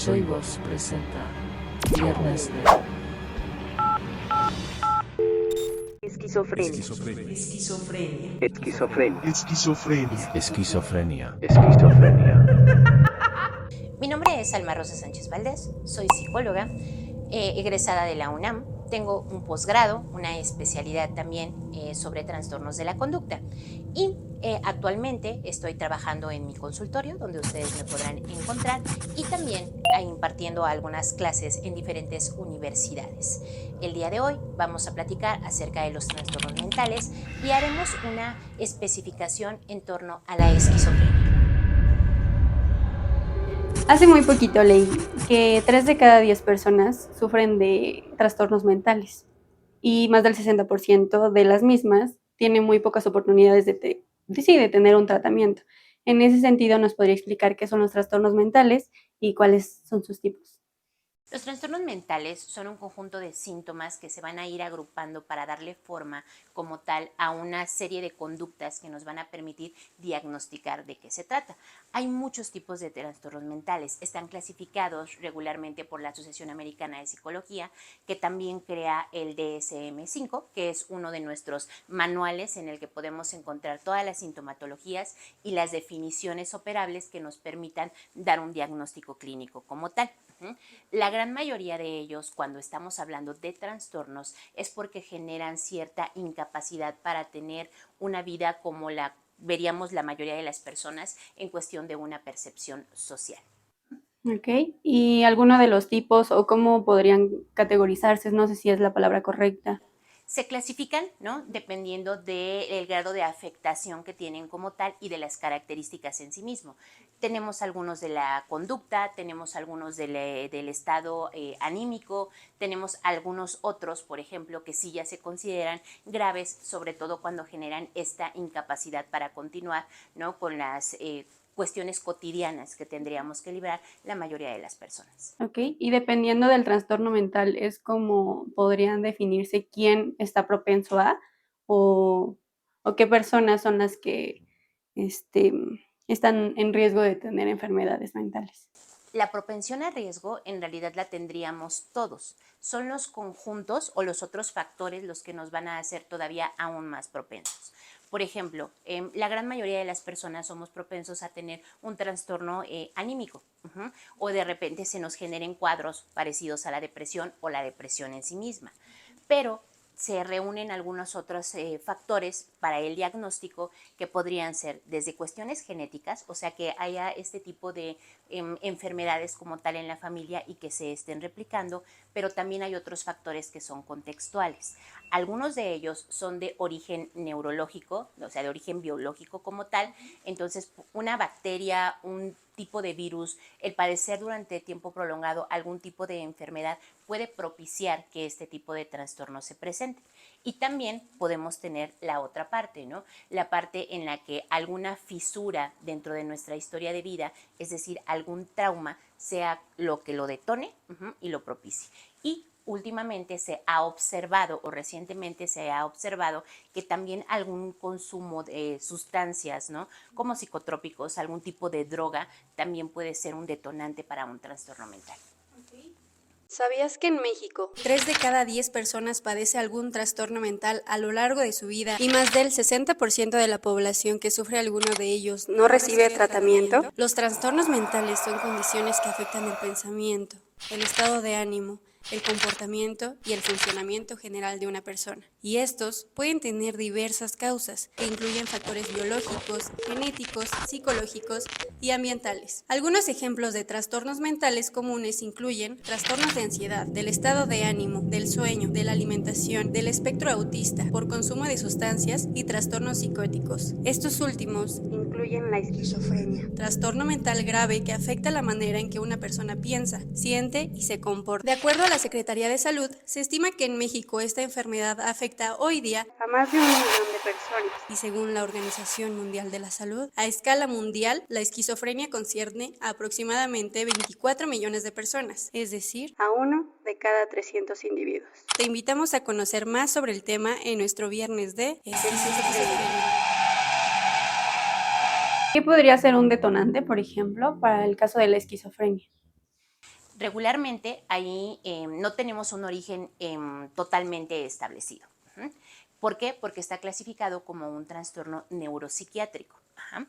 Soy Vos presenta Viernes de Esquizofrenia. Esquizofrenia. Mi nombre es Alma Rosa Sánchez Valdés, soy psicóloga, egresada de la UNAM, tengo un posgrado, una especialidad también sobre trastornos de la conducta y actualmente estoy trabajando en mi consultorio donde ustedes me podrán encontrar y también impartiendo algunas clases en diferentes universidades. El día de hoy vamos a platicar acerca de los trastornos mentales y haremos una especificación en torno a la esquizofrenia. Hace muy poquito leí que 3 de cada 10 personas sufren de trastornos mentales y más del 60% de las mismas tienen muy pocas oportunidades de tener un tratamiento. En ese sentido, ¿nos podría explicar qué son los trastornos mentales y cuáles son sus tipos? Los trastornos mentales son un conjunto de síntomas que se van a ir agrupando para darle forma como tal a una serie de conductas que nos van a permitir diagnosticar de qué se trata. Hay muchos tipos de trastornos mentales, están clasificados regularmente por la Asociación Americana de Psicología, que también crea el DSM-5, que es uno de nuestros manuales en el que podemos encontrar todas las sintomatologías y las definiciones operables que nos permitan dar un diagnóstico clínico como tal. La gran mayoría de ellos, cuando estamos hablando de trastornos, es porque generan cierta incapacidad para tener una vida como la veríamos la mayoría de las personas en cuestión de una percepción social. ¿Ok? ¿Y alguno de los tipos o cómo podrían categorizarse? No sé si es la palabra correcta. Se clasifican, ¿no? Dependiendo del grado de afectación que tienen como tal y de las características en sí mismo. Tenemos algunos de la conducta, tenemos algunos del estado anímico, tenemos algunos otros, por ejemplo, que sí ya se consideran graves, sobre todo cuando generan esta incapacidad para continuar, ¿no? Con las cuestiones cotidianas que tendríamos que librar la mayoría de las personas. Ok, y dependiendo del trastorno mental, ¿es como podrían definirse quién está propenso a o, o qué personas son las que este, están en riesgo de tener enfermedades mentales? La propensión a riesgo en realidad la tendríamos todos. Son los conjuntos o los otros factores los que nos van a hacer todavía aún más propensos. Por ejemplo, la gran mayoría de las personas somos propensos a tener un trastorno anímico o de repente se nos generen cuadros parecidos a la depresión o la depresión en sí misma. Pero se reúnen algunos otros factores para el diagnóstico que podrían ser desde cuestiones genéticas, o sea que haya este tipo de enfermedades como tal en la familia y que se estén replicando, pero también hay otros factores que son contextuales. Algunos de ellos son de origen neurológico, o sea, de origen biológico como tal, entonces una bacteria, un tipo de virus, el padecer durante tiempo prolongado algún tipo de enfermedad puede propiciar que este tipo de trastorno se presente. Y también podemos tener la otra parte, ¿no? La parte en la que alguna fisura dentro de nuestra historia de vida, es decir, algún trauma, sea lo que lo detone y lo propicie. Y últimamente se ha observado o recientemente se ha observado que también algún consumo de sustancias, ¿no? Como psicotrópicos, algún tipo de droga, también puede ser un detonante para un trastorno mental. ¿Sabías que en México 3 de cada 10 personas padece algún trastorno mental a lo largo de su vida y más del 60% de la población que sufre alguno de ellos no recibe tratamiento? Los trastornos mentales son condiciones que afectan el pensamiento, el estado de ánimo, el comportamiento y el funcionamiento general de una persona. Y estos pueden tener diversas causas, que incluyen factores biológicos, genéticos, psicológicos y ambientales. Algunos ejemplos de trastornos mentales comunes incluyen trastornos de ansiedad, del estado de ánimo, del sueño, de la alimentación, del espectro autista, por consumo de sustancias y trastornos psicóticos. Estos últimos incluyen la esquizofrenia, trastorno mental grave que afecta la manera en que una persona piensa, siente y se comporta. De acuerdo a la Secretaría de Salud, se estima que en México esta enfermedad afecta hoy día a más de 1 millón de personas. Y según la Organización Mundial de la Salud, a escala mundial, la esquizofrenia concierne a aproximadamente 24 millones de personas, es decir, a 1 de cada 300 individuos. Te invitamos a conocer más sobre el tema en nuestro viernes de esquizofrenia. ¿Qué podría ser un detonante, por ejemplo, para el caso de la esquizofrenia? Regularmente ahí no tenemos un origen totalmente establecido. Ujú. ¿Por qué? Porque está clasificado como un trastorno neuropsiquiátrico. Ajá.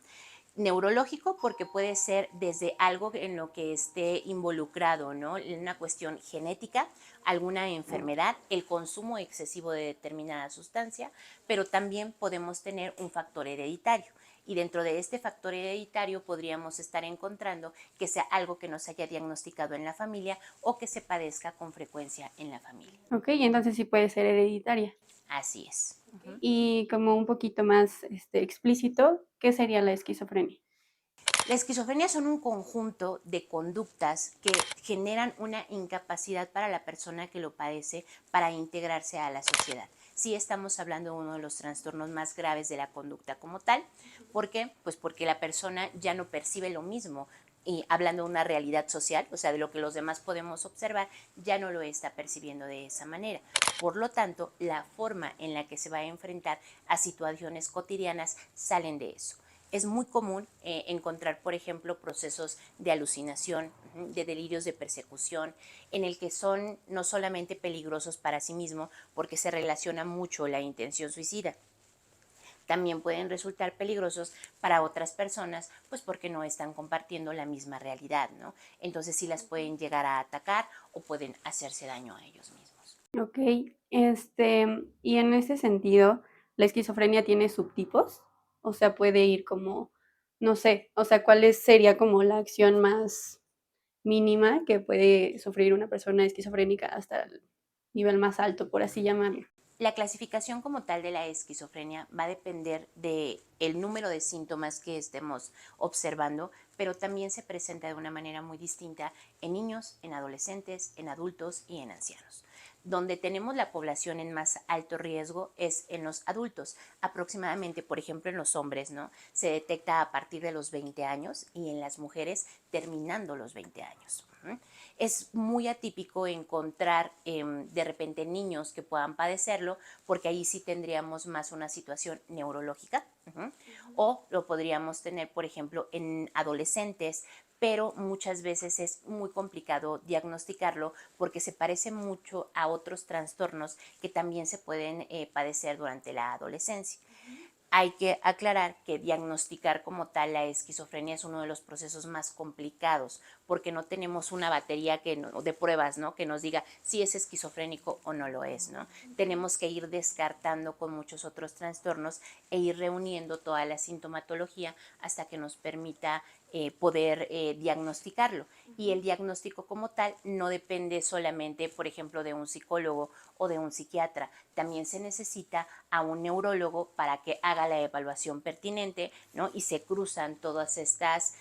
Neurológico porque puede ser desde algo en lo que esté involucrado, ¿no? En una cuestión genética, alguna enfermedad, el consumo excesivo de determinada sustancia, pero también podemos tener un factor hereditario. Y dentro de este factor hereditario podríamos estar encontrando que sea algo que nos haya diagnosticado en la familia o que se padezca con frecuencia en la familia. Ok, entonces sí puede ser hereditaria. Así es. Ujú. Y como un poquito más explícito, ¿qué sería la esquizofrenia? La esquizofrenia son un conjunto de conductas que generan una incapacidad para la persona que lo padece para integrarse a la sociedad. Sí estamos hablando de uno de los trastornos más graves de la conducta como tal. ¿Por qué? Pues porque la persona ya no percibe lo mismo y hablando de una realidad social, o sea, de lo que los demás podemos observar, ya no lo está percibiendo de esa manera. Por lo tanto, la forma en la que se va a enfrentar a situaciones cotidianas salen de eso. Es muy común encontrar, por ejemplo, procesos de alucinación, de delirios de persecución, en el que son no solamente peligrosos para sí mismo, porque se relaciona mucho la intención suicida, también pueden resultar peligrosos para otras personas, pues porque no están compartiendo la misma realidad, ¿no? Entonces sí las pueden llegar a atacar o pueden hacerse daño a ellos mismos. Ok, y en ese sentido, ¿la esquizofrenia tiene subtipos? O sea, puede ir como, no sé, o sea, ¿cuál sería como la acción más mínima que puede sufrir una persona esquizofrénica hasta el nivel más alto, por así llamarlo? La clasificación como tal de la esquizofrenia va a depender del número de síntomas que estemos observando, pero también se presenta de una manera muy distinta en niños, en adolescentes, en adultos y en ancianos. Donde tenemos la población en más alto riesgo es en los adultos. Aproximadamente, por ejemplo, en los hombres, ¿no? Se detecta a partir de los 20 años y en las mujeres terminando los 20 años. Es muy atípico encontrar de repente niños que puedan padecerlo, porque ahí sí tendríamos más una situación neurológica, o lo podríamos tener, por ejemplo, en adolescentes, pero muchas veces es muy complicado diagnosticarlo porque se parece mucho a otros trastornos que también se pueden padecer durante la adolescencia. Hay que aclarar que diagnosticar como tal la esquizofrenia es uno de los procesos más complicados porque no tenemos una batería de pruebas, ¿no? Que nos diga si es esquizofrénico o no lo es, ¿no? Tenemos que ir descartando con muchos otros trastornos e ir reuniendo toda la sintomatología hasta que nos permita poder diagnosticarlo. Y el diagnóstico como tal no depende solamente, por ejemplo, de un psicólogo o de un psiquiatra. También se necesita a un neurólogo para que haga la evaluación pertinente, ¿no? Y se cruzan todas estas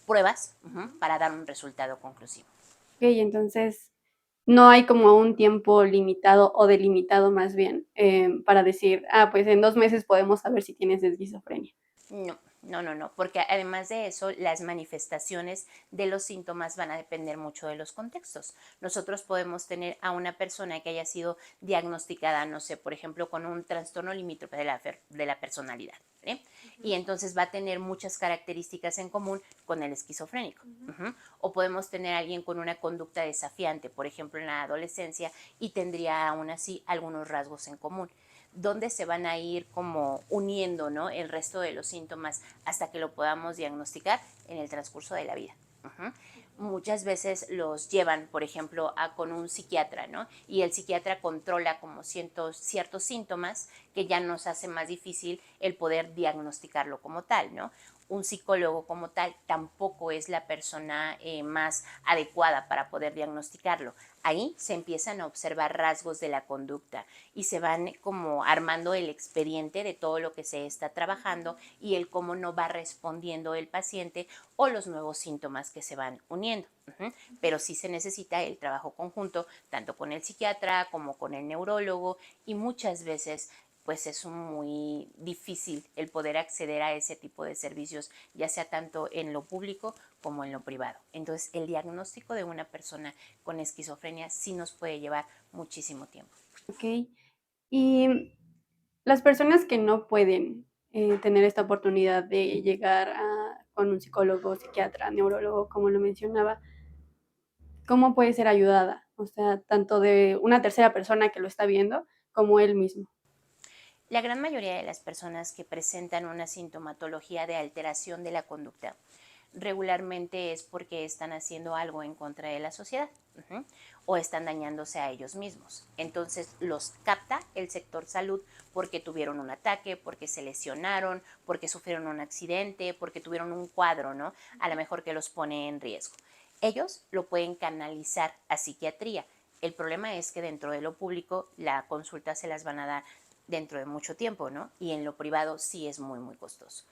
pruebas para dar un resultado conclusivo. Ok, entonces no hay como un tiempo limitado o delimitado más bien para decir, ah, pues en 2 meses podemos saber si tienes esquizofrenia. No, porque además de eso, las manifestaciones de los síntomas van a depender mucho de los contextos. Nosotros podemos tener a una persona que haya sido diagnosticada, no sé, por ejemplo, con un trastorno limítrofe de la personalidad, ¿eh? Y entonces va a tener muchas características en común con el esquizofrénico. O podemos tener a alguien con una conducta desafiante, por ejemplo, en la adolescencia, y tendría aún así algunos rasgos en común donde se van a ir como uniendo, ¿no? El resto de los síntomas hasta que lo podamos diagnosticar en el transcurso de la vida. Muchas veces los llevan, por ejemplo, con un psiquiatra, ¿no? Y el psiquiatra controla como ciertos síntomas que ya nos hace más difícil el poder diagnosticarlo como tal, ¿no? Un psicólogo como tal tampoco es la persona más adecuada para poder diagnosticarlo. Ahí se empiezan a observar rasgos de la conducta y se van como armando el expediente de todo lo que se está trabajando y el cómo no va respondiendo el paciente o los nuevos síntomas que se van uniendo. Pero sí se necesita el trabajo conjunto, tanto con el psiquiatra como con el neurólogo, y muchas veces pues es muy difícil el poder acceder a ese tipo de servicios, ya sea tanto en lo público como en lo privado. Entonces, el diagnóstico de una persona con esquizofrenia sí nos puede llevar muchísimo tiempo. Ok, y las personas que no pueden tener esta oportunidad de llegar con un psicólogo, psiquiatra, neurólogo, como lo mencionaba, ¿cómo puede ser ayudada? O sea, tanto de una tercera persona que lo está viendo como él mismo. La gran mayoría de las personas que presentan una sintomatología de alteración de la conducta regularmente es porque están haciendo algo en contra de la sociedad, o están dañándose a ellos mismos. Entonces los capta el sector salud porque tuvieron un ataque, porque se lesionaron, porque sufrieron un accidente, porque tuvieron un cuadro, ¿no? A lo mejor que los pone en riesgo. Ellos lo pueden canalizar a psiquiatría. El problema es que dentro de lo público la consulta se las van a dar dentro de mucho tiempo, ¿no? Y en lo privado sí es muy, muy costoso.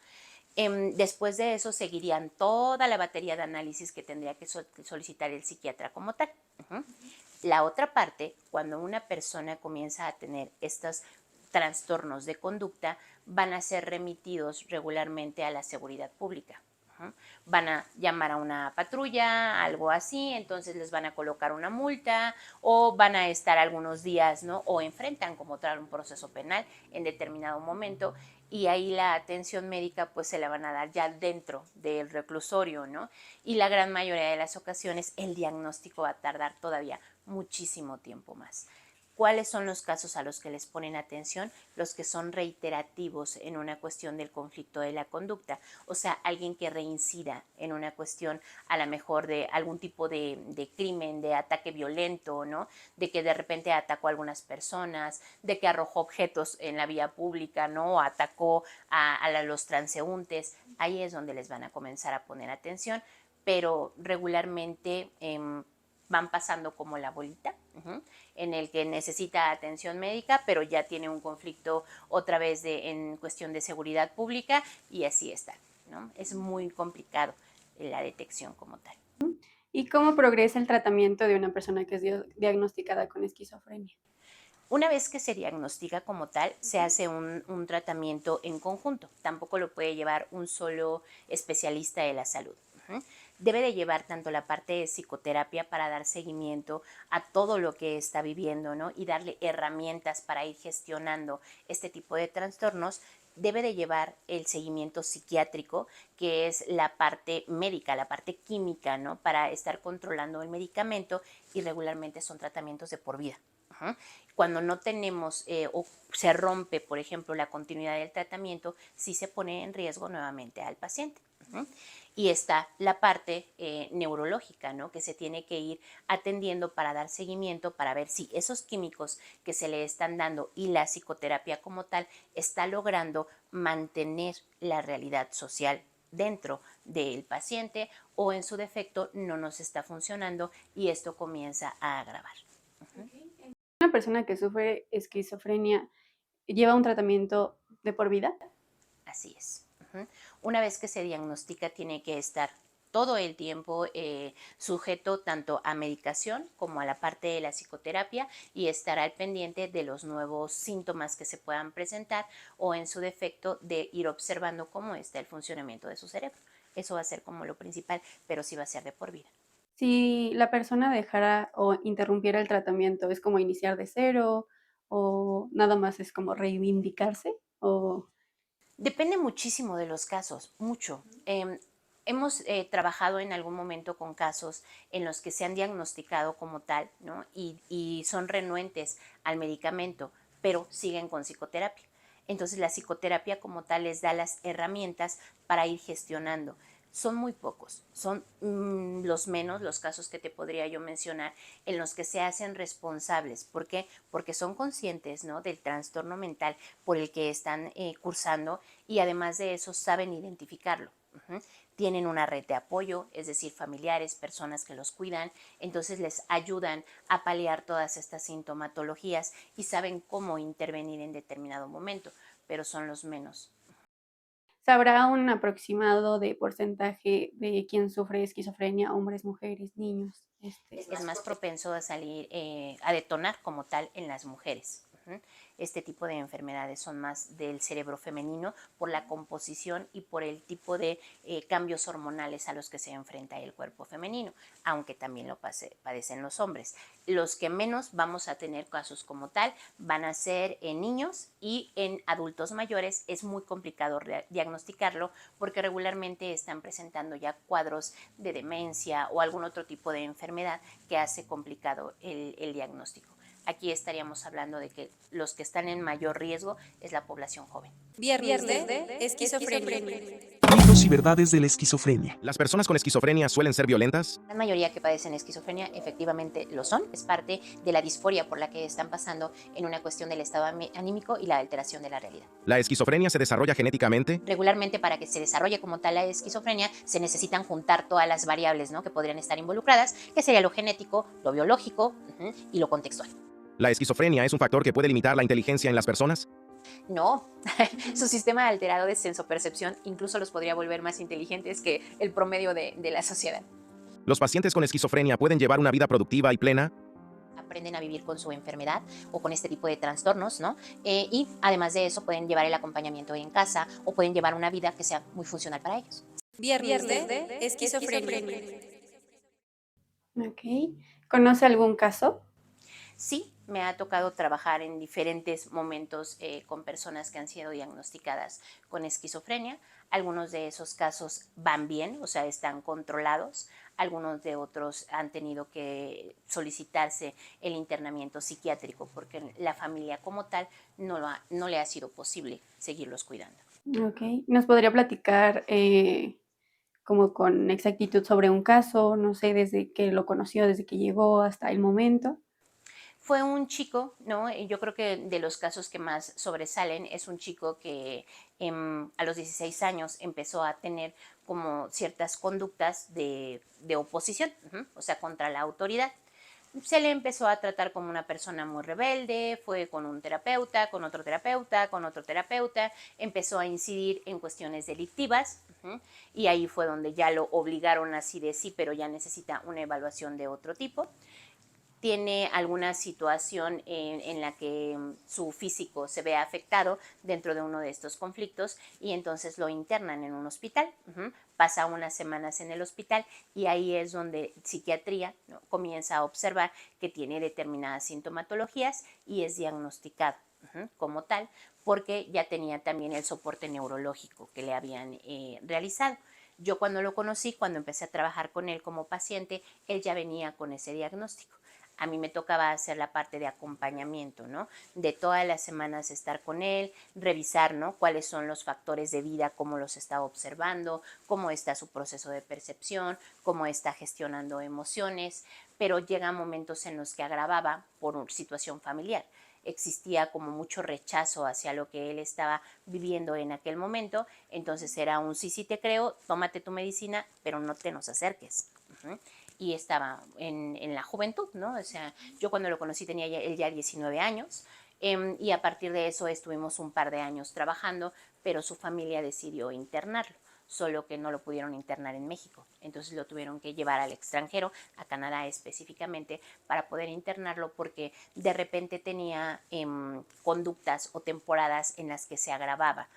Después de eso seguirían toda la batería de análisis que tendría que solicitar el psiquiatra como tal. La otra parte, cuando una persona comienza a tener estos trastornos de conducta, van a ser remitidos regularmente a la seguridad pública. Van a llamar a una patrulla, algo así, entonces les van a colocar una multa o van a estar algunos días, ¿no? O enfrentan como tal un proceso penal en determinado momento y ahí la atención médica pues se la van a dar ya dentro del reclusorio, ¿no? Y la gran mayoría de las ocasiones el diagnóstico va a tardar todavía muchísimo tiempo más. ¿Cuáles son los casos a los que les ponen atención? Los que son reiterativos en una cuestión del conflicto de la conducta, o sea, alguien que reincida en una cuestión a lo mejor de algún tipo de crimen, de ataque violento, ¿no? De que de repente atacó a algunas personas, de que arrojó objetos en la vía pública, ¿no? O atacó a los transeúntes. Ahí es donde les van a comenzar a poner atención, pero regularmente van pasando como la bolita, en el que necesita atención médica, pero ya tiene un conflicto otra vez en cuestión de seguridad pública y así está, ¿no? Es muy complicado la detección como tal. ¿Y cómo progresa el tratamiento de una persona que es diagnosticada con esquizofrenia? Una vez que se diagnostica como tal, se hace un tratamiento en conjunto. Tampoco lo puede llevar un solo especialista de la salud. Debe de llevar tanto la parte de psicoterapia para dar seguimiento a todo lo que está viviendo, ¿no? Y darle herramientas para ir gestionando este tipo de trastornos. Debe de llevar el seguimiento psiquiátrico, que es la parte médica, la parte química, ¿no? Para estar controlando el medicamento y regularmente son tratamientos de por vida. Cuando no tenemos o se rompe, por ejemplo, la continuidad del tratamiento, sí se pone en riesgo nuevamente al paciente. Y está la parte neurológica, ¿no? Que se tiene que ir atendiendo para dar seguimiento, para ver si esos químicos que se le están dando y la psicoterapia como tal está logrando mantener la realidad social dentro del paciente o en su defecto no nos está funcionando y esto comienza a agravar. ¿Una persona que sufre esquizofrenia lleva un tratamiento de por vida? Así es. Una vez que se diagnostica tiene que estar todo el tiempo sujeto tanto a medicación como a la parte de la psicoterapia y estar al pendiente de los nuevos síntomas que se puedan presentar o en su defecto de ir observando cómo está el funcionamiento de su cerebro. Eso va a ser como lo principal, pero sí va a ser de por vida. Si la persona dejara o interrumpiera el tratamiento, ¿es como iniciar de cero o nada más es como reivindicarse? O Depende muchísimo de los casos, mucho. Hemos trabajado en algún momento con casos en los que se han diagnosticado como tal, ¿no? Y son renuentes al medicamento, pero siguen con psicoterapia. Entonces la psicoterapia como tal les da las herramientas para ir gestionando. Son muy pocos, son los menos los casos que te podría yo mencionar en los que se hacen responsables. ¿Por qué? Porque son conscientes, ¿no? Del trastorno mental por el que están cursando y además de eso saben identificarlo. Tienen una red de apoyo, es decir, familiares, personas que los cuidan, entonces les ayudan a paliar todas estas sintomatologías y saben cómo intervenir en determinado momento, pero son los menos. ¿sabrá un aproximado de porcentaje de quien sufre esquizofrenia, hombres, mujeres, niños? Es más propenso a salir, a detonar como tal en las mujeres. Ujú. Este tipo de enfermedades son más del cerebro femenino por la composición y por el tipo de cambios hormonales a los que se enfrenta el cuerpo femenino, aunque también lo padecen los hombres. Los que menos vamos a tener casos como tal van a ser en niños, y en adultos mayores es muy complicado diagnosticarlo porque regularmente están presentando ya cuadros de demencia o algún otro tipo de enfermedad que hace complicado el diagnóstico. Aquí estaríamos hablando de que los que están en mayor riesgo es la población joven. Viernes de esquizofrenia. Mitos y verdades de la esquizofrenia. ¿Las personas con esquizofrenia suelen ser violentas? La mayoría que padecen esquizofrenia efectivamente lo son, es parte de la disforia por la que están pasando en una cuestión del estado anímico y la alteración de la realidad. ¿La esquizofrenia se desarrolla genéticamente? Regularmente, para que se desarrolle como tal la esquizofrenia, se necesitan juntar todas las variables, ¿no?, que podrían estar involucradas, que sería lo genético, lo biológico y lo contextual. ¿La esquizofrenia es un factor que puede limitar la inteligencia en las personas? No, su sistema alterado de sensopercepción incluso los podría volver más inteligentes que el promedio de la sociedad. ¿Los pacientes con esquizofrenia pueden llevar una vida productiva y plena? Aprenden a vivir con su enfermedad o con este tipo de trastornos, ¿no? Y además de eso pueden llevar el acompañamiento en casa o pueden llevar una vida que sea muy funcional para ellos. Viernes de esquizofrenia. Ok. ¿Conoce algún caso? Sí, me ha tocado trabajar en diferentes momentos con personas que han sido diagnosticadas con esquizofrenia. Algunos de esos casos van bien, o sea, están controlados. Algunos de otros han tenido que solicitarse el internamiento psiquiátrico porque la familia como tal no le ha sido posible seguirlos cuidando. Ok. ¿Nos podría platicar como con exactitud sobre un caso? No sé, desde que lo conoció, desde que llegó hasta el momento. Fue un chico, ¿no? Yo creo que de los casos que más sobresalen es un chico que a los 16 años empezó a tener como ciertas conductas de oposición, o sea, contra la autoridad. Se le empezó a tratar como una persona muy rebelde, fue con un terapeuta, con otro terapeuta, con otro terapeuta, empezó a incidir en cuestiones delictivas, y ahí fue donde ya lo obligaron así de sí, pero ya necesita una evaluación de otro tipo. Tiene alguna situación en la que su físico se ve afectado dentro de uno de estos conflictos y entonces lo internan en un hospital. Pasa unas semanas en el hospital y ahí es donde psiquiatría, ¿no?, comienza a observar que tiene determinadas sintomatologías y es diagnosticado como tal porque ya tenía también el soporte neurológico que le habían realizado. Yo cuando lo conocí, cuando empecé a trabajar con él como paciente, él ya venía con ese diagnóstico. A mí me tocaba hacer la parte de acompañamiento, ¿no? De todas las semanas estar con él, revisar, ¿no?, cuáles son los factores de vida, cómo los está observando, cómo está su proceso de percepción, cómo está gestionando emociones, pero llegan momentos en los que agravaba por una situación familiar. Existía como mucho rechazo hacia lo que él estaba viviendo en aquel momento, entonces era un sí, sí te creo, tómate tu medicina, pero no te nos acerques. Y estaba en la juventud, ¿no? O sea, yo cuando lo conocí tenía él ya 19 años y a partir de eso estuvimos un par de años trabajando, pero su familia decidió internarlo, solo que no lo pudieron internar en México. Entonces lo tuvieron que llevar al extranjero, a Canadá específicamente, para poder internarlo porque de repente tenía conductas o temporadas en las que se agravaba.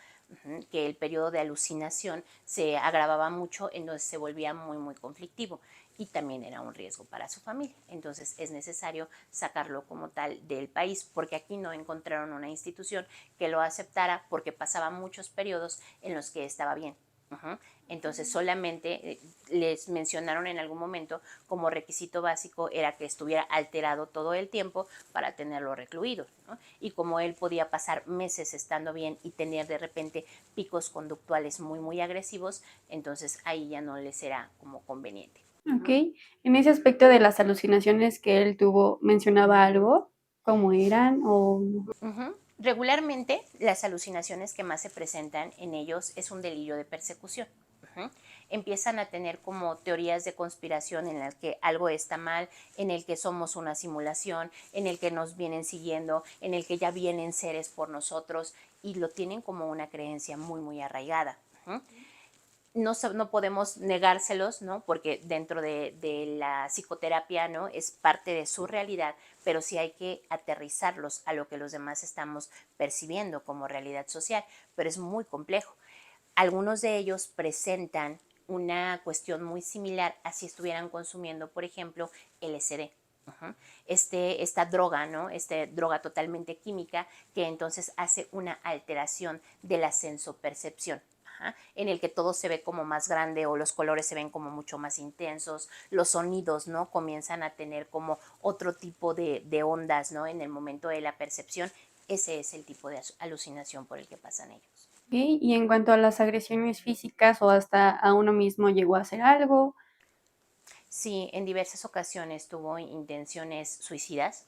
Que el periodo de alucinación se agravaba mucho, entonces se volvía muy, muy conflictivo y también era un riesgo para su familia. Entonces es necesario sacarlo como tal del país porque aquí no encontraron una institución que lo aceptara porque pasaba muchos periodos en los que estaba bien. Entonces solamente les mencionaron en algún momento como requisito básico era que estuviera alterado todo el tiempo para tenerlo recluido, ¿no? Y como él podía pasar meses estando bien y tener de repente picos conductuales muy muy agresivos, entonces ahí ya no les era como conveniente. Ok. En ese aspecto de las alucinaciones que él tuvo, ¿mencionaba algo? ¿Cómo eran? O... Regularmente las alucinaciones que más se presentan en ellos es un delirio de persecución. Empiezan a tener como teorías de conspiración en las que algo está mal, en el que somos una simulación, en el que nos vienen siguiendo, en el que ya vienen seres por nosotros y lo tienen como una creencia muy muy arraigada. no podemos negárselos, ¿no? Porque dentro de la psicoterapia, ¿no? Es parte de su realidad, pero sí hay que aterrizarlos a lo que los demás estamos percibiendo como realidad social, pero es muy complejo. Algunos de ellos presentan una cuestión muy similar a si estuvieran consumiendo, por ejemplo, LSD. Esta droga, ¿no? Esta droga totalmente química que entonces hace una alteración de la sensopercepción. En el que todo se ve como más grande o los colores se ven como mucho más intensos, los sonidos, ¿no? Comienzan a tener como otro tipo de ondas, ¿no? En el momento de la percepción, ese es el tipo de alucinación por el que pasan ellos. Ok, y en cuanto a las agresiones físicas o hasta a uno mismo llegó a hacer algo. Sí, en diversas ocasiones tuvo intenciones suicidas.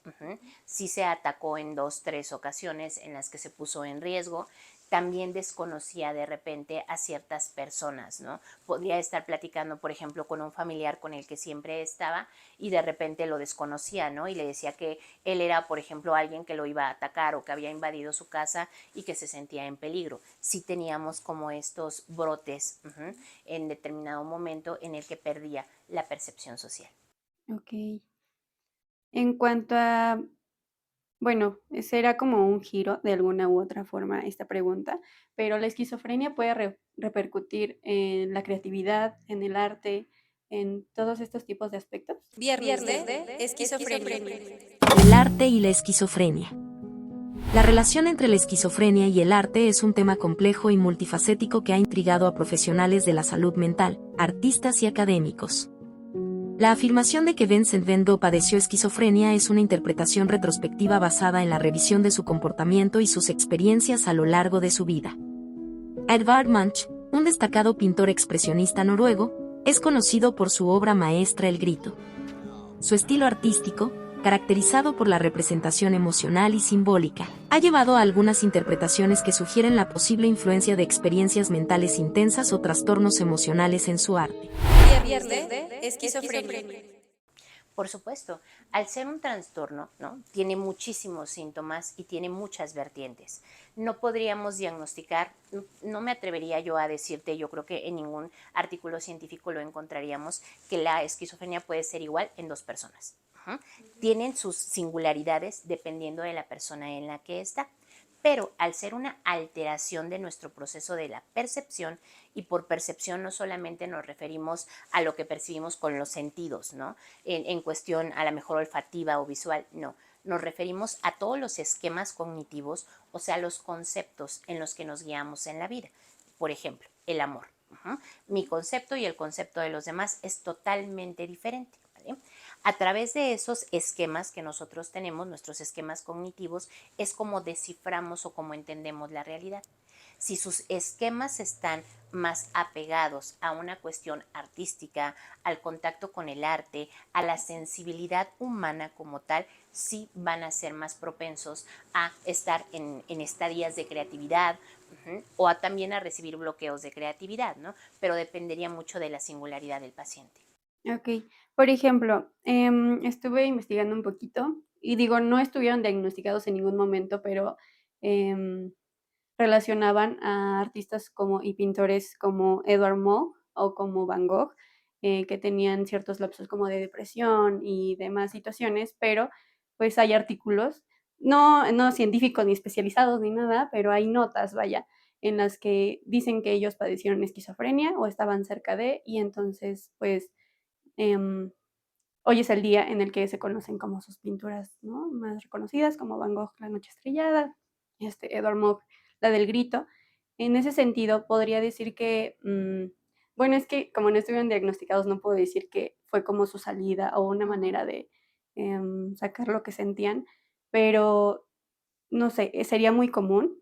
Sí se atacó en 2, 3 ocasiones en las que se puso en riesgo. También desconocía de repente a ciertas personas, ¿no? Podría estar platicando, por ejemplo, con un familiar con el que siempre estaba y de repente lo desconocía, ¿no? Y le decía que él era, por ejemplo, alguien que lo iba a atacar o que había invadido su casa y que se sentía en peligro. Sí teníamos como estos brotes en determinado momento en el que perdía la percepción social. Ok. En cuanto a, bueno, ese era como un giro de alguna u otra forma esta pregunta, pero la esquizofrenia puede repercutir en la creatividad, en el arte, en todos estos tipos de aspectos. Viernes de esquizofrenia. El arte y la esquizofrenia. La relación entre la esquizofrenia y el arte es un tema complejo y multifacético que ha intrigado a profesionales de la salud mental, artistas y académicos. La afirmación de que Vincent Van Gogh padeció esquizofrenia es una interpretación retrospectiva basada en la revisión de su comportamiento y sus experiencias a lo largo de su vida. Edvard Munch, un destacado pintor expresionista noruego, es conocido por su obra maestra El Grito. Su estilo artístico, caracterizado por la representación emocional y simbólica, ha llevado a algunas interpretaciones que sugieren la posible influencia de experiencias mentales intensas o trastornos emocionales en su arte. Viernes de esquizofrenia. Por supuesto, al ser un trastorno, ¿no? Tiene muchísimos síntomas y tiene muchas vertientes. No podríamos diagnosticar, no me atrevería yo a decirte, yo creo que en ningún artículo científico lo encontraríamos, que la esquizofrenia puede ser igual en 2 personas. Tienen sus singularidades dependiendo de la persona en la que está. Pero al ser una alteración de nuestro proceso de la percepción, y por percepción no solamente nos referimos a lo que percibimos con los sentidos, ¿no? En cuestión a la mejor olfativa o visual, no. Nos referimos a todos los esquemas cognitivos, o sea, los conceptos en los que nos guiamos en la vida. Por ejemplo, el amor. Mi concepto y el concepto de los demás es totalmente diferente. ¿Vale? A través de esos esquemas que nosotros tenemos, nuestros esquemas cognitivos, es como desciframos o como entendemos la realidad. Si sus esquemas están más apegados a una cuestión artística, al contacto con el arte, a la sensibilidad humana como tal, sí van a ser más propensos a estar en estadías de creatividad o también a recibir bloqueos de creatividad, ¿no? Pero dependería mucho de la singularidad del paciente. Ok, por ejemplo, estuve investigando un poquito y digo, no estuvieron diagnosticados en ningún momento, pero em, relacionaban a artistas como y pintores como Edvard Munch o como Van Gogh, que tenían ciertos lapsos como de depresión y demás situaciones, pero pues hay artículos, no científicos ni especializados ni nada, pero hay notas, vaya, en las que dicen que ellos padecieron esquizofrenia o estaban cerca de, y entonces pues em, hoy es el día en el que se conocen como sus pinturas, ¿no?, más reconocidas, como Van Gogh, La noche estrellada, Edvard Munch, la del grito. En ese sentido, podría decir que, bueno, es que como no estuvieron diagnosticados, no puedo decir que fue como su salida o una manera de sacar lo que sentían, pero no sé, sería muy común.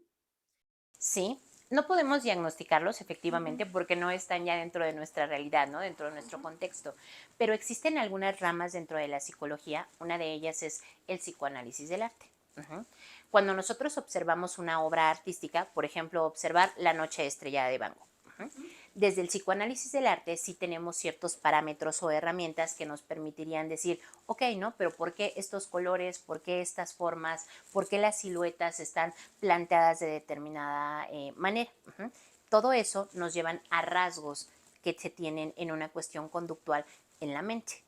Sí, no podemos diagnosticarlos efectivamente porque no están ya dentro de nuestra realidad, ¿no? Dentro de nuestro contexto. Pero existen algunas ramas dentro de la psicología. Una de ellas es el psicoanálisis del arte. Cuando nosotros observamos una obra artística, por ejemplo, observar La noche estrellada de Van Gogh, desde el psicoanálisis del arte sí tenemos ciertos parámetros o herramientas que nos permitirían decir, ok, ¿no? Pero ¿por qué estos colores? ¿Por qué estas formas? ¿Por qué las siluetas están planteadas de determinada manera? Todo eso nos llevan a rasgos que se tienen en una cuestión conductual en la mente.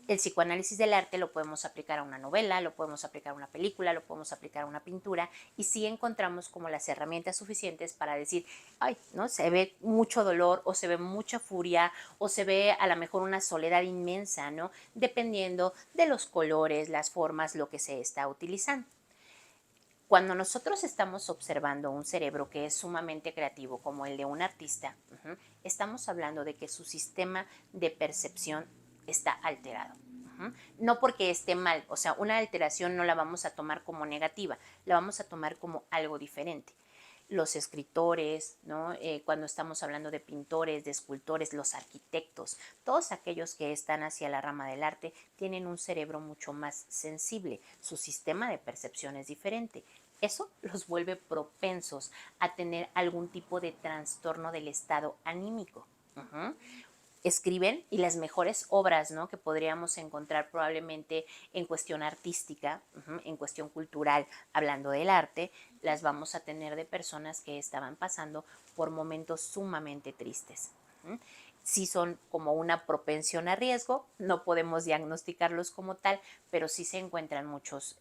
El psicoanálisis del arte lo podemos aplicar a una novela, lo podemos aplicar a una película, lo podemos aplicar a una pintura, y sí encontramos como las herramientas suficientes para decir, ay, ¿no? Se ve mucho dolor, o se ve mucha furia, o se ve a lo mejor una soledad inmensa, ¿no? Dependiendo de los colores, las formas, lo que se está utilizando. Cuando nosotros estamos observando un cerebro que es sumamente creativo, como el de un artista, estamos hablando de que su sistema de percepción está alterado. No porque esté mal, o sea, una alteración no la vamos a tomar como negativa, la vamos a tomar como algo diferente. Los escritores, ¿no? Cuando estamos hablando de pintores, de escultores, los arquitectos, todos aquellos que están hacia la rama del arte tienen un cerebro mucho más sensible, su sistema de percepción es diferente. Eso los vuelve propensos a tener algún tipo de trastorno del estado anímico. Escriben, y las mejores obras, ¿no? que podríamos encontrar probablemente en cuestión artística, en cuestión cultural, hablando del arte, las vamos a tener de personas que estaban pasando por momentos sumamente tristes. Sí son como una propensión a riesgo, no podemos diagnosticarlos como tal, pero sí se encuentran muchas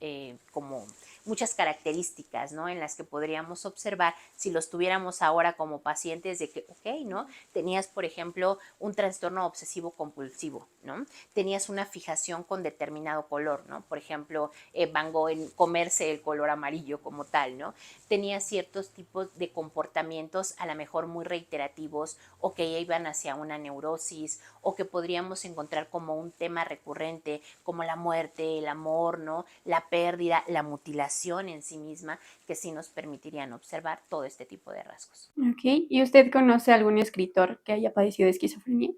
características, ¿no? en las que podríamos observar si los tuviéramos ahora como pacientes de que, ok, ¿no? Tenías, por ejemplo, un trastorno obsesivo compulsivo, ¿no? Tenías una fijación con determinado color, ¿no? Por ejemplo, Van Gogh en comerse el color amarillo como tal, ¿no? Tenías ciertos tipos de comportamientos a lo mejor muy reiterativos, o que iban hacia una neurosis, o que podríamos encontrar como un tema recurrente, como la muerte, el amor, ¿no? La pérdida, la mutilación en sí misma, que sí nos permitirían observar todo este tipo de rasgos. Ok, ¿y usted conoce algún escritor que haya padecido de esquizofrenia?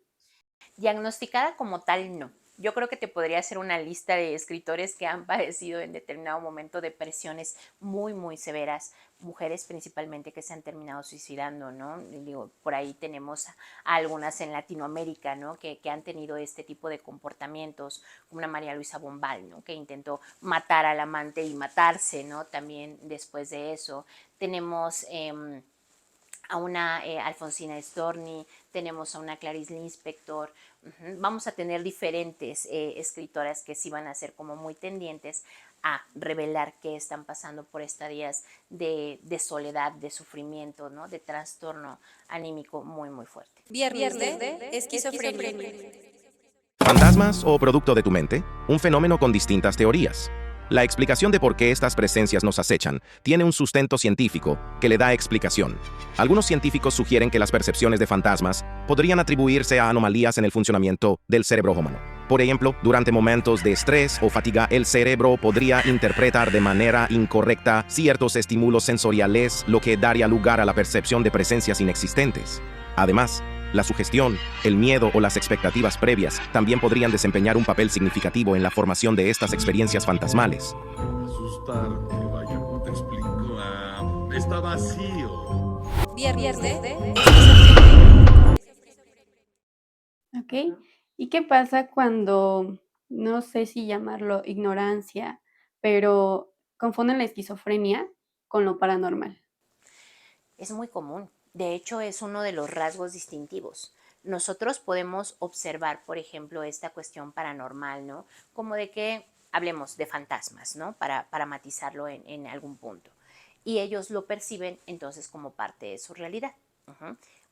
Diagnosticada como tal, no. Yo creo que te podría hacer una lista de escritores que han padecido en determinado momento depresiones muy, muy severas, mujeres principalmente que se han terminado suicidando, ¿no? Digo, por ahí tenemos a algunas en Latinoamérica, ¿no? Que han tenido este tipo de comportamientos, como una María Luisa Bombal, ¿no? Que intentó matar al amante y matarse, ¿no? También después de eso. Tenemos a una Alfonsina Storni, tenemos a una Clarice Lispector. Vamos a tener diferentes escritoras que sí van a ser como muy tendientes a revelar que están pasando por estadías de soledad, de sufrimiento, ¿no? De trastorno anímico muy, muy fuerte. Viernes de esquizofrenia. ¿Fantasmas o producto de tu mente? Un fenómeno con distintas teorías. La explicación de por qué estas presencias nos acechan tiene un sustento científico que le da explicación. Algunos científicos sugieren que las percepciones de fantasmas podrían atribuirse a anomalías en el funcionamiento del cerebro humano. Por ejemplo, durante momentos de estrés o fatiga, el cerebro podría interpretar de manera incorrecta ciertos estímulos sensoriales, lo que daría lugar a la percepción de presencias inexistentes. Además, la sugestión, el miedo o las expectativas previas también podrían desempeñar un papel significativo en la formación de estas experiencias fantasmales. Asustarte, vaya, ¿cómo te explico? Está vacío. Viernes de Ok, ¿y qué pasa cuando, no sé si llamarlo ignorancia, pero confunden la esquizofrenia con lo paranormal? Es muy común. De hecho, es uno de los rasgos distintivos. Nosotros podemos observar, por ejemplo, esta cuestión paranormal, ¿no? Como de que hablemos de fantasmas, ¿no? Para matizarlo en algún punto. Y ellos lo perciben entonces como parte de su realidad.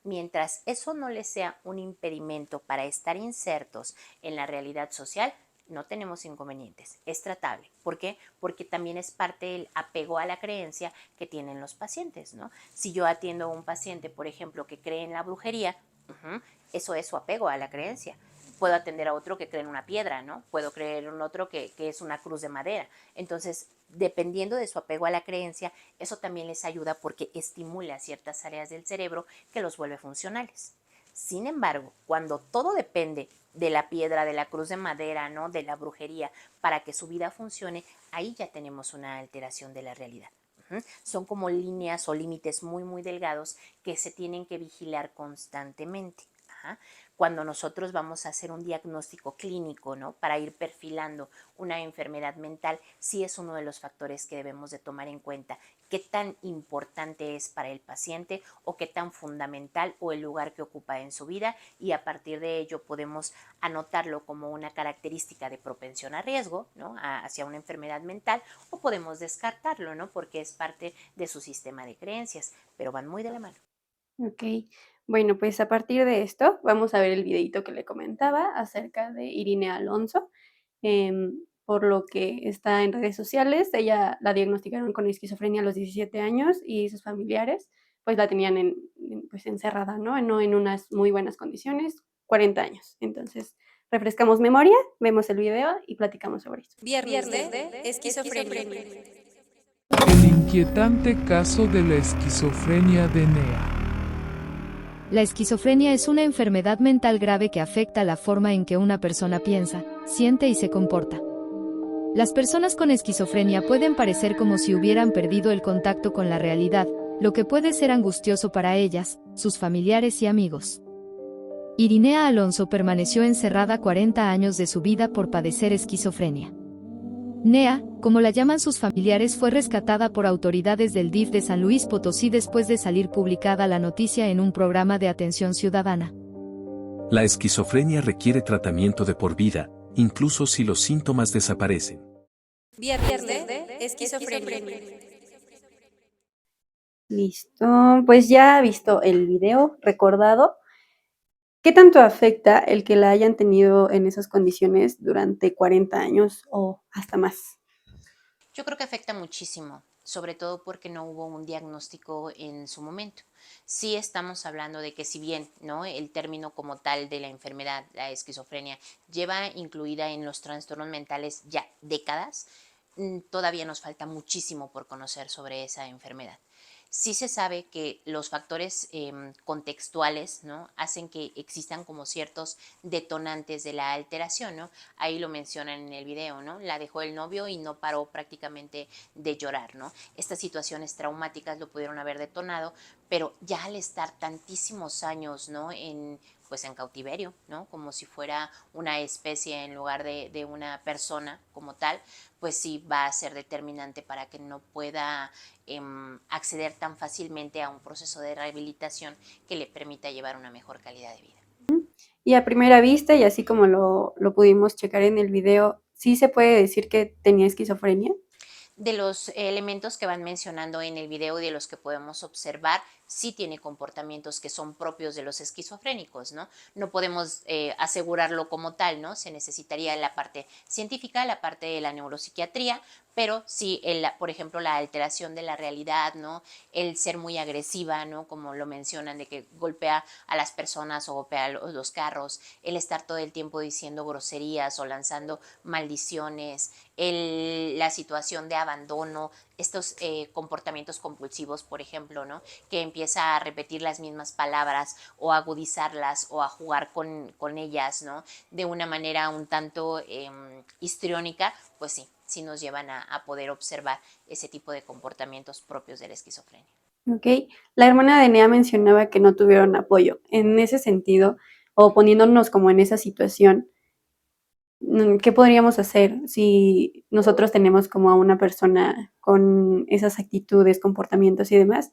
Mientras eso no les sea un impedimento para estar insertos en la realidad social, no tenemos inconvenientes, es tratable. ¿Por qué? Porque también es parte del apego a la creencia que tienen los pacientes, ¿no? Si yo atiendo a un paciente, por ejemplo, que cree en la brujería, eso es su apego a la creencia. Puedo atender a otro que cree en una piedra, ¿no? Puedo creer en otro que es una cruz de madera. Entonces, dependiendo de su apego a la creencia, eso también les ayuda porque estimula ciertas áreas del cerebro que los vuelve funcionales. Sin embargo, cuando todo depende de la piedra, de la cruz de madera, ¿no? De la brujería, para que su vida funcione, ahí ya tenemos una alteración de la realidad. Son como líneas o límites muy, muy delgados que se tienen que vigilar constantemente. cuando nosotros vamos a hacer un diagnóstico clínico, ¿no? Para ir perfilando una enfermedad mental, sí es uno de los factores que debemos de tomar en cuenta. Qué tan importante es para el paciente o qué tan fundamental o el lugar que ocupa en su vida, y a partir de ello podemos anotarlo como una característica de propensión a riesgo, ¿no? Hacia una enfermedad mental, o podemos descartarlo, ¿no? Porque es parte de su sistema de creencias, pero van muy de la mano. Ok, bueno, pues a partir de esto vamos a ver el videito que le comentaba acerca de Irinea Alonso. Por lo que está en redes sociales, ella la diagnosticaron con esquizofrenia a los 17 años y sus familiares pues la tenían pues encerrada, ¿no? No en unas muy buenas condiciones, 40 años. Entonces, refrescamos memoria, vemos el video y platicamos sobre esto. Viernes de esquizofrenia. El inquietante caso de la esquizofrenia de Nea. La esquizofrenia es una enfermedad mental grave que afecta la forma en que una persona piensa, siente y se comporta. Las personas con esquizofrenia pueden parecer como si hubieran perdido el contacto con la realidad, lo que puede ser angustioso para ellas, sus familiares y amigos. Irinea Alonso permaneció encerrada 40 años de su vida por padecer esquizofrenia. Nea, como la llaman sus familiares, fue rescatada por autoridades del DIF de San Luis Potosí después de salir publicada la noticia en un programa de atención ciudadana. La esquizofrenia requiere tratamiento de por vida, incluso si los síntomas desaparecen. Viernes de esquizofrenia. Listo, pues ya visto el video recordado, ¿qué tanto afecta el que la hayan tenido en esas condiciones durante 40 años o hasta más? Yo creo que afecta muchísimo, sobre todo porque no hubo un diagnóstico en su momento. Sí estamos hablando de que si bien, ¿no?, el término como tal de la enfermedad, la esquizofrenia, lleva incluida en los trastornos mentales ya décadas, todavía nos falta muchísimo por conocer sobre esa enfermedad. Sí se sabe que los factores contextuales, ¿no?, hacen que existan como ciertos detonantes de la alteración, ¿no? Ahí lo mencionan en el video, ¿no? La dejó el novio y no paró prácticamente de llorar, ¿no? Estas situaciones traumáticas lo pudieron haber detonado, pero ya al estar tantísimos años, ¿no?, pues en cautiverio, ¿no?, como si fuera una especie en lugar de una persona como tal, pues sí va a ser determinante para que no pueda acceder tan fácilmente a un proceso de rehabilitación que le permita llevar una mejor calidad de vida. Y a primera vista, y así como lo pudimos checar en el video, ¿sí se puede decir que tenía esquizofrenia? De los elementos que van mencionando en el video y de los que podemos observar, sí tiene comportamientos que son propios de los esquizofrénicos, ¿no? No podemos asegurarlo como tal, ¿no? Se necesitaría la parte científica, la parte de la neuropsiquiatría, pero sí, por ejemplo, la alteración de la realidad, ¿no? El ser muy agresiva, ¿no?, como lo mencionan, de que golpea a las personas o golpea los carros, el estar todo el tiempo diciendo groserías o lanzando maldiciones, la situación de abandono, estos comportamientos compulsivos, por ejemplo, ¿no?, que empieza a repetir las mismas palabras o a agudizarlas o a jugar con ellas, ¿no?, de una manera un tanto histriónica, pues sí nos llevan a poder observar ese tipo de comportamientos propios de la esquizofrenia. Ok, la hermana de Nea mencionaba que no tuvieron apoyo. En ese sentido, o poniéndonos como en esa situación, ¿qué podríamos hacer si nosotros tenemos como a una persona con esas actitudes, comportamientos y demás?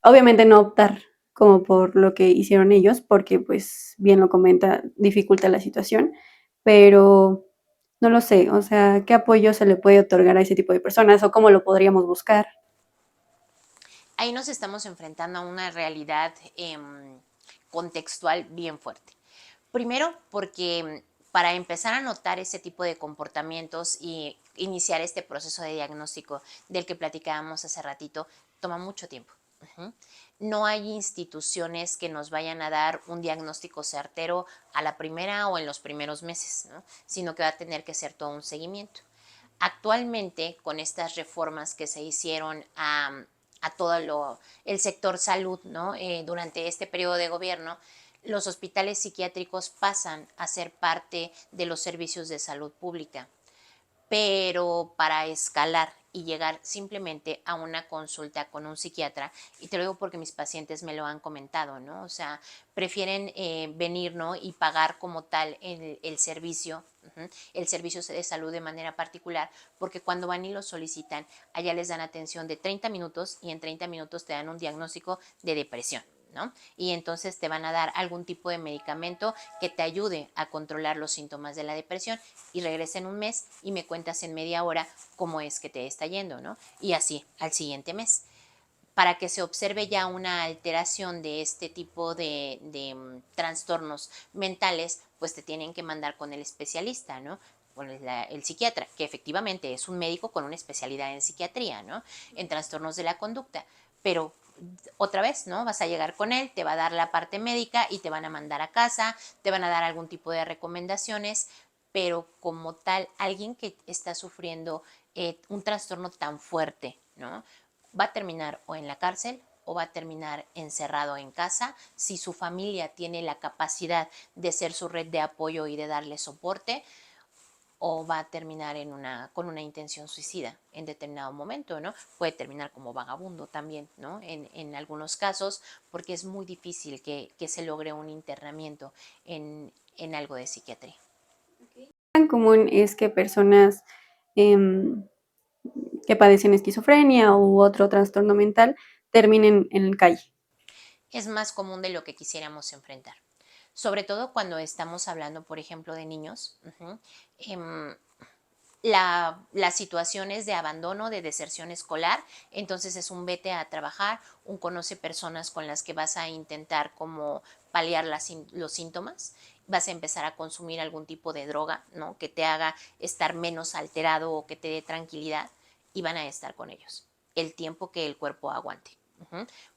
Obviamente no optar como por lo que hicieron ellos, porque pues bien lo comenta, dificulta la situación, pero no lo sé, o sea, ¿qué apoyo se le puede otorgar a ese tipo de personas o cómo lo podríamos buscar? Ahí nos estamos enfrentando a una realidad contextual bien fuerte. Primero, porque para empezar a notar ese tipo de comportamientos y iniciar este proceso de diagnóstico del que platicábamos hace ratito, toma mucho tiempo. No hay instituciones que nos vayan a dar un diagnóstico certero a la primera o en los primeros meses, ¿no?, sino que va a tener que ser todo un seguimiento. Actualmente, con estas reformas que se hicieron a todo el sector salud, ¿no?, durante este periodo de gobierno, los hospitales psiquiátricos pasan a ser parte de los servicios de salud pública. Pero para escalar y llegar simplemente a una consulta con un psiquiatra, y te lo digo porque mis pacientes me lo han comentado, ¿no? O sea, prefieren venir, ¿no? Y pagar como tal el servicio, el servicio de salud de manera particular, porque cuando van y lo solicitan, allá les dan atención de 30 minutos y en 30 minutos te dan un diagnóstico de depresión, ¿no? Y entonces te van a dar algún tipo de medicamento que te ayude a controlar los síntomas de la depresión, y regresa en un mes y me cuentas en media hora cómo es que te está yendo, ¿no? Y así al siguiente mes. Para que se observe ya una alteración de este tipo de trastornos mentales, pues te tienen que mandar con el especialista, ¿no? Con el psiquiatra, que efectivamente es un médico con una especialidad en psiquiatría, ¿no? En trastornos de la conducta. Pero otra vez, ¿no? Vas a llegar con él, te va a dar la parte médica y te van a mandar a casa, te van a dar algún tipo de recomendaciones, pero como tal, alguien que está sufriendo un trastorno tan fuerte, ¿no? Va a terminar o en la cárcel o va a terminar encerrado en casa si su familia tiene la capacidad de ser su red de apoyo y de darle soporte, o va a terminar con una intención suicida en determinado momento, ¿no? Puede terminar como vagabundo también, ¿no? En algunos casos, porque es muy difícil que se logre un internamiento en algo de psiquiatría. Tan común es que personas em, que padecen esquizofrenia u otro trastorno mental terminen en la calle. Es más común de lo que quisiéramos enfrentar. Sobre todo cuando estamos hablando, por ejemplo, de niños. Las situaciones de abandono, de deserción escolar, entonces es un vete a trabajar, un conoce personas con las que vas a intentar como paliar los síntomas, vas a empezar a consumir algún tipo de droga, ¿no? Que te haga estar menos alterado o que te dé tranquilidad, y van a estar con ellos el tiempo que el cuerpo aguante.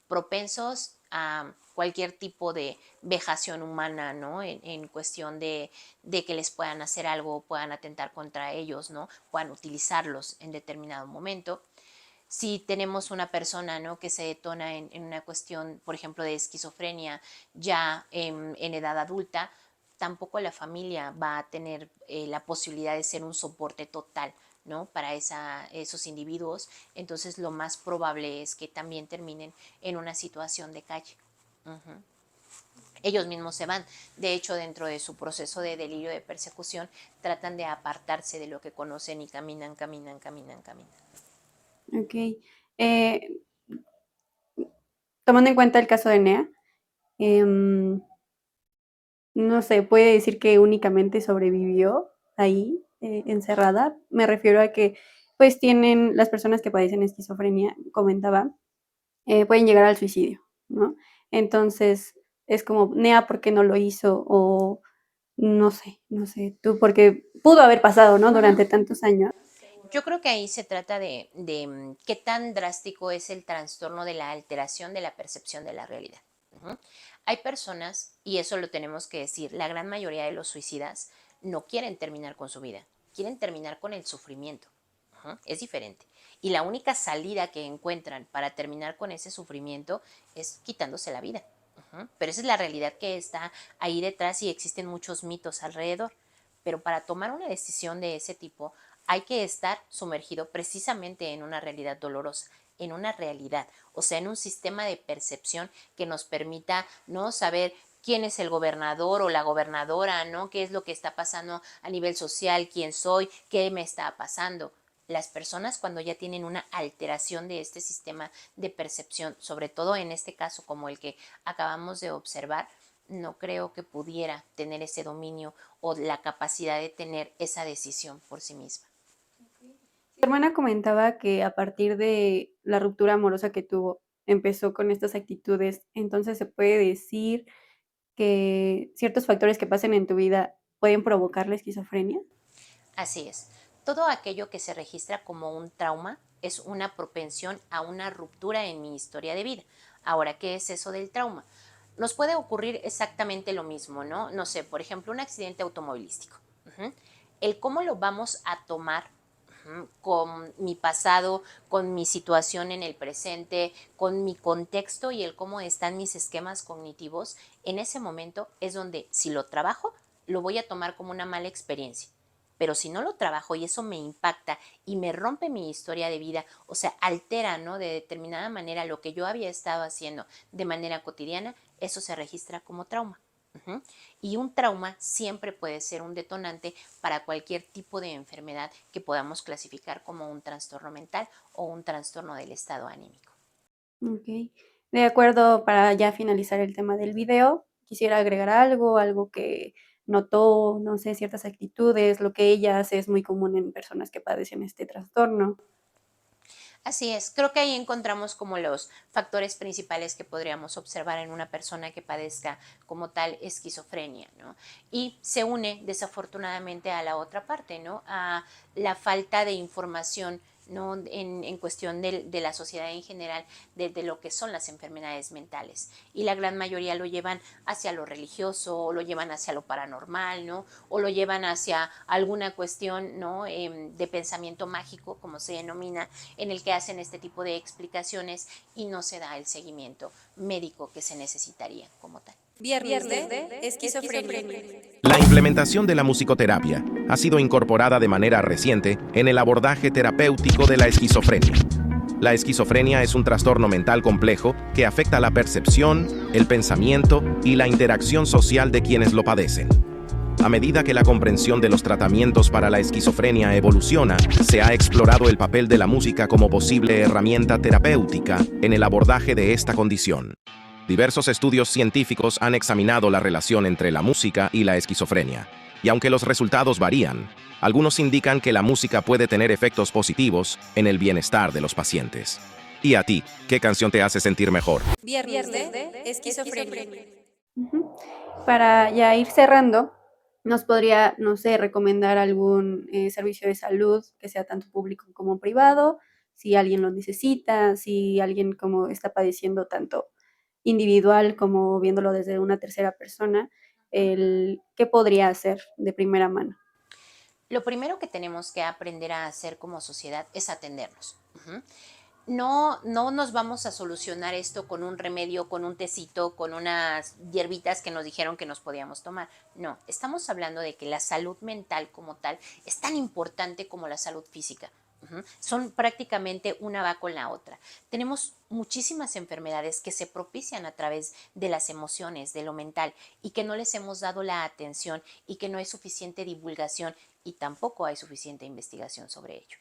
Propensos a cualquier tipo de vejación humana, ¿no? En cuestión de que les puedan hacer algo, puedan atentar contra ellos, ¿no? Puedan utilizarlos en determinado momento. Si tenemos una persona, ¿no? Que se detona en una cuestión, por ejemplo, de esquizofrenia ya en edad adulta, tampoco la familia va a tener la posibilidad de ser un soporte total, ¿no? Para esos individuos. Entonces lo más probable es que también terminen en una situación de calle. Ellos mismos se van. De hecho, dentro de su proceso de delirio de persecución, tratan de apartarse de lo que conocen y caminan. Ok. Tomando en cuenta el caso de Nea, no sé, puede decir que únicamente sobrevivió ahí, encerrada. Me refiero a que, pues, tienen las personas que padecen esquizofrenia, comentaba, pueden llegar al suicidio, ¿no? Entonces, es como, Nea, ¿por qué no lo hizo? O no sé, tú, porque pudo haber pasado, ¿no? Durante tantos años. Yo creo que ahí se trata de qué tan drástico es el trastorno de la alteración de la percepción de la realidad. Hay personas, y eso lo tenemos que decir, la gran mayoría de los suicidas no quieren terminar con su vida, quieren terminar con el sufrimiento. Es diferente. Y la única salida que encuentran para terminar con ese sufrimiento es quitándose la vida. Pero esa es la realidad que está ahí detrás, y existen muchos mitos alrededor. Pero para tomar una decisión de ese tipo hay que estar sumergido precisamente en una realidad dolorosa, en una realidad, o sea, en un sistema de percepción que nos permita no saber quién es el gobernador o la gobernadora, ¿no? ¿Qué es lo que está pasando a nivel social? ¿Quién soy? ¿Qué me está pasando? Las personas, cuando ya tienen una alteración de este sistema de percepción, sobre todo en este caso como el que acabamos de observar, no creo que pudiera tener ese dominio o la capacidad de tener esa decisión por sí misma. Mi hermana comentaba que a partir de la ruptura amorosa que tuvo, empezó con estas actitudes. Entonces, se puede decir que ciertos factores que pasen en tu vida pueden provocar la esquizofrenia. Así es. Todo aquello que se registra como un trauma es una propensión a una ruptura en mi historia de vida. Ahora, ¿qué es eso del trauma? Nos puede ocurrir exactamente lo mismo, ¿no? No sé, por ejemplo, un accidente automovilístico. El cómo lo vamos a tomar con mi pasado, con mi situación en el presente, con mi contexto y el cómo están mis esquemas cognitivos, en ese momento es donde, si lo trabajo, lo voy a tomar como una mala experiencia. pero si no lo trabajo y eso me impacta y me rompe mi historia de vida, o sea, altera, ¿no?, de determinada manera lo que yo había estado haciendo de manera cotidiana, eso se registra como trauma. Y un trauma siempre puede ser un detonante para cualquier tipo de enfermedad que podamos clasificar como un trastorno mental o un trastorno del estado anímico. Ok. De acuerdo, para ya finalizar el tema del video, quisiera agregar algo que notó, no sé, ciertas actitudes, lo que ella hace es muy común en personas que padecen este trastorno. Así es, creo que ahí encontramos como los factores principales que podríamos observar en una persona que padezca como tal esquizofrenia, ¿no? Y se une desafortunadamente a la otra parte, ¿no? A la falta de información, ¿no?, en cuestión de la sociedad en general, de lo que son las enfermedades mentales. Y la gran mayoría lo llevan hacia lo religioso, o lo llevan hacia lo paranormal, ¿no? O lo llevan hacia alguna cuestión, ¿no?, de pensamiento mágico, como se denomina, en el que hacen este tipo de explicaciones y no se da el seguimiento médico que se necesitaría como tal. Viernes de esquizofrenia. La implementación de la musicoterapia ha sido incorporada de manera reciente en el abordaje terapéutico de la esquizofrenia. La esquizofrenia es un trastorno mental complejo que afecta la percepción, el pensamiento y la interacción social de quienes lo padecen. A medida que la comprensión de los tratamientos para la esquizofrenia evoluciona, se ha explorado el papel de la música como posible herramienta terapéutica en el abordaje de esta condición. Diversos estudios científicos han examinado la relación entre la música y la esquizofrenia, y aunque los resultados varían, algunos indican que la música puede tener efectos positivos en el bienestar de los pacientes. ¿Y a ti, qué canción te hace sentir mejor? Viernes de esquizofrenia. Ujú. Para ya ir cerrando, nos podría, no sé, recomendar algún servicio de salud que sea tanto público como privado, si alguien lo necesita, si alguien como está padeciendo tanto individual como viéndolo desde una tercera persona, ¿qué podría hacer de primera mano? Lo primero que tenemos que aprender a hacer como sociedad es atendernos. No nos vamos a solucionar esto con un remedio, con un tecito, con unas hierbitas que nos dijeron que nos podíamos tomar. No, estamos hablando de que la salud mental como tal es tan importante como la salud física. Son prácticamente una va con la otra. Tenemos muchísimas enfermedades que se propician a través de las emociones, de lo mental, y que no les hemos dado la atención y que no hay suficiente divulgación y tampoco hay suficiente investigación sobre ello.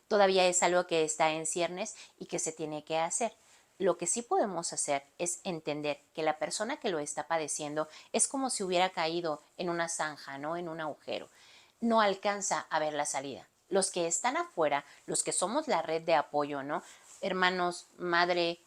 Todavía es algo que está en ciernes y que se tiene que hacer. Lo que sí podemos hacer es entender que la persona que lo está padeciendo es como si hubiera caído en una zanja, ¿no?, en un agujero. No alcanza a ver la salida. Los que están afuera, los que somos la red de apoyo, ¿no?, hermanos, madre,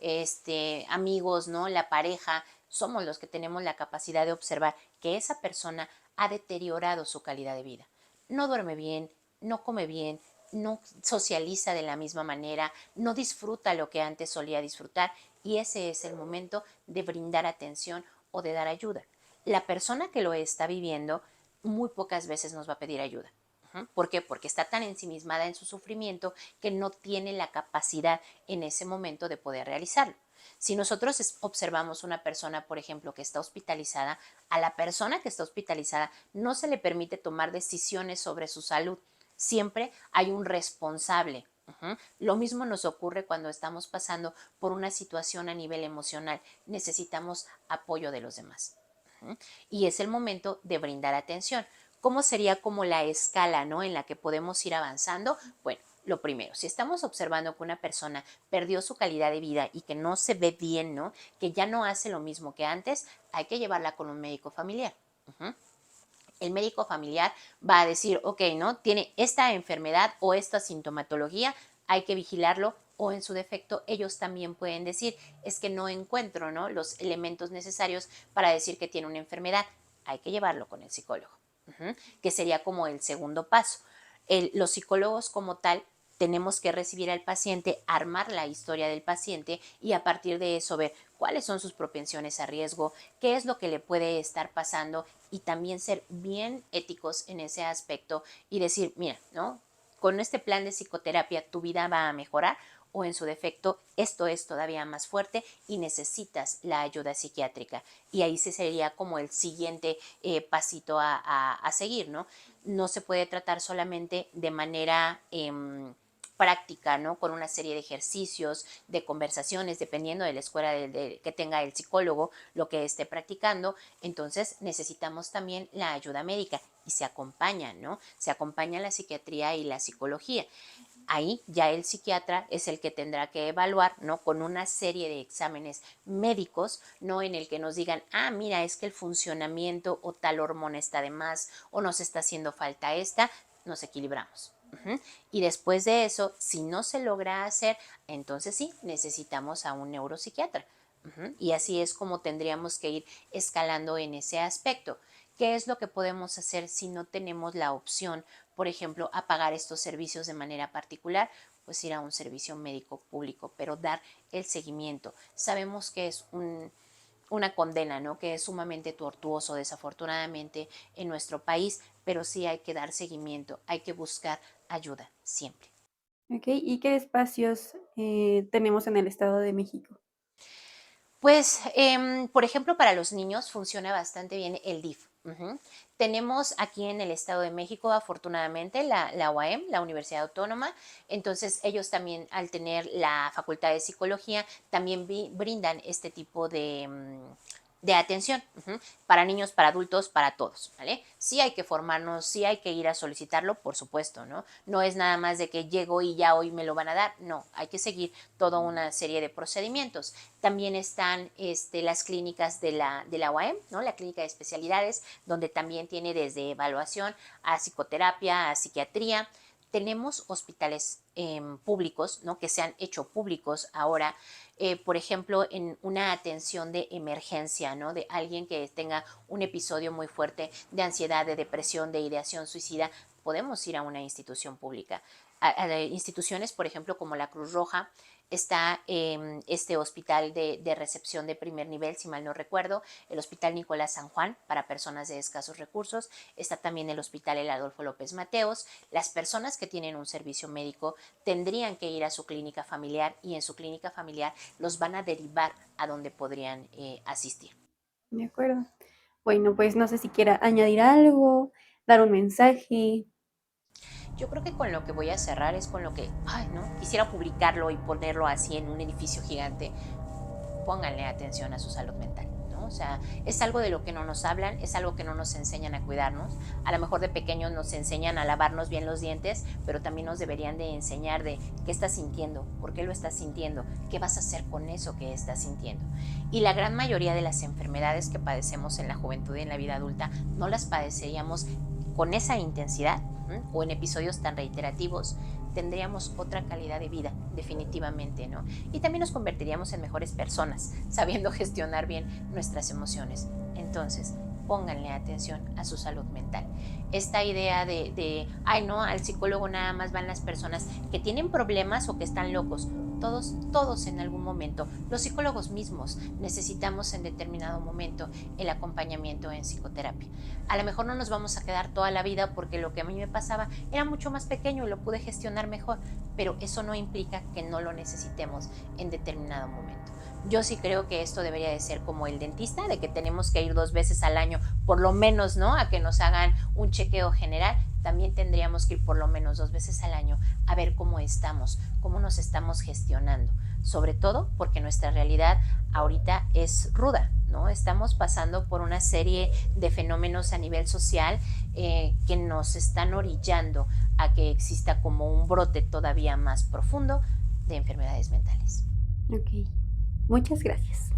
amigos, ¿no?, la pareja, somos los que tenemos la capacidad de observar que esa persona ha deteriorado su calidad de vida. No duerme bien, no come bien, no socializa de la misma manera, no disfruta lo que antes solía disfrutar, y ese es el momento de brindar atención o de dar ayuda. La persona que lo está viviendo muy pocas veces nos va a pedir ayuda. ¿Por qué? Porque está tan ensimismada en su sufrimiento que no tiene la capacidad en ese momento de poder realizarlo. Si nosotros observamos una persona, por ejemplo, que está hospitalizada, a la persona que está hospitalizada no se le permite tomar decisiones sobre su salud. Siempre hay un responsable. Lo mismo nos ocurre cuando estamos pasando por una situación a nivel emocional. Necesitamos apoyo de los demás. Y es el momento de brindar atención. ¿Cómo sería como la escala, ¿no?, en la que podemos ir avanzando? Bueno, lo primero, si estamos observando que una persona perdió su calidad de vida y que no se ve bien, ¿no?, que ya no hace lo mismo que antes, hay que llevarla con un médico familiar. El médico familiar va a decir, ok, ¿no?, tiene esta enfermedad o esta sintomatología, hay que vigilarlo, o en su defecto ellos también pueden decir, es que no encuentro, ¿no?, los elementos necesarios para decir que tiene una enfermedad, hay que llevarlo con el psicólogo, que sería como el segundo paso. Los psicólogos como tal tenemos que recibir al paciente, armar la historia del paciente y a partir de eso ver cuáles son sus propensiones a riesgo, qué es lo que le puede estar pasando y también ser bien éticos en ese aspecto y decir, mira, ¿no?, con este plan de psicoterapia tu vida va a mejorar o en su defecto esto es todavía más fuerte y necesitas la ayuda psiquiátrica. Y ahí sí sería como el siguiente pasito a seguir, ¿no? No se puede tratar solamente de manera práctica, ¿no? Con una serie de ejercicios, de conversaciones, dependiendo de la escuela que tenga el psicólogo, lo que esté practicando. Entonces necesitamos también la ayuda médica y se acompañan, ¿no? Se acompaña la psiquiatría y la psicología. Ahí ya el psiquiatra es el que tendrá que evaluar, ¿no? Con una serie de exámenes médicos, no en el que nos digan, mira, es que el funcionamiento o tal hormona está de más o nos está haciendo falta esta, nos equilibramos. Y después de eso, si no se logra hacer, entonces sí, necesitamos a un neuropsiquiatra. Y así es como tendríamos que ir escalando en ese aspecto. ¿Qué es lo que podemos hacer si no tenemos la opción, por ejemplo, a pagar estos servicios de manera particular? Pues ir a un servicio médico público, pero dar el seguimiento. Sabemos que es una condena, ¿no? Que es sumamente tortuoso, desafortunadamente, en nuestro país, pero sí hay que dar seguimiento, hay que buscar ayuda siempre. Ok, ¿y qué espacios tenemos en el Estado de México? Pues, por ejemplo, para los niños funciona bastante bien el DIF. Tenemos aquí en el Estado de México, afortunadamente, la UAM, la Universidad Autónoma. Entonces, ellos también, al tener la Facultad de Psicología, también brindan este tipo de atención para niños, para adultos, para todos, ¿vale? Sí hay que formarnos, sí hay que ir a solicitarlo, por supuesto, ¿no? No es nada más de que llego y ya hoy me lo van a dar, no, hay que seguir toda una serie de procedimientos. También están las clínicas de la UAM, ¿no? La clínica de especialidades, donde también tiene desde evaluación a psicoterapia, a psiquiatría. Tenemos hospitales públicos, ¿no? Que se han hecho públicos ahora, por ejemplo, en una atención de emergencia, ¿no? De alguien que tenga un episodio muy fuerte de ansiedad, de depresión, de ideación suicida, podemos ir a una institución pública. A instituciones, por ejemplo, como la Cruz Roja. Está este hospital de recepción de primer nivel, si mal no recuerdo, el Hospital Nicolás San Juan para personas de escasos recursos. Está también el Hospital El Adolfo López Mateos. Las personas que tienen un servicio médico tendrían que ir a su clínica familiar y en su clínica familiar los van a derivar a donde podrían asistir. De acuerdo. Bueno, pues no sé si quiera añadir algo, dar un mensaje. Yo creo que con lo que voy a cerrar es con lo que, quisiera publicarlo y ponerlo así en un edificio gigante. Pónganle atención a su salud mental, ¿no? O sea, es algo de lo que no nos hablan, es algo que no nos enseñan a cuidarnos. A lo mejor de pequeños nos enseñan a lavarnos bien los dientes, pero también nos deberían de enseñar de qué estás sintiendo, por qué lo estás sintiendo, qué vas a hacer con eso que estás sintiendo. Y la gran mayoría de las enfermedades que padecemos en la juventud y en la vida adulta no las padeceríamos con esa intensidad o en episodios tan reiterativos. Tendríamos otra calidad de vida, definitivamente, ¿no? Y también nos convertiríamos en mejores personas, sabiendo gestionar bien nuestras emociones. Entonces, pónganle atención a su salud mental. Esta idea al psicólogo nada más van las personas que tienen problemas o que están locos. Todos en algún momento, los psicólogos mismos necesitamos en determinado momento el acompañamiento en psicoterapia. A lo mejor no nos vamos a quedar toda la vida porque lo que a mí me pasaba era mucho más pequeño y lo pude gestionar mejor, pero eso no implica que no lo necesitemos en determinado momento. Yo sí creo que esto debería de ser como el dentista, de que tenemos que ir 2 veces al año, por lo menos, ¿no? A que nos hagan un chequeo general. También tendríamos que ir por lo menos 2 veces al año a ver cómo estamos, cómo nos estamos gestionando. Sobre todo porque nuestra realidad ahorita es ruda, ¿no? Estamos pasando por una serie de fenómenos a nivel social que nos están orillando a que exista como un brote todavía más profundo de enfermedades mentales. Ok. Muchas gracias.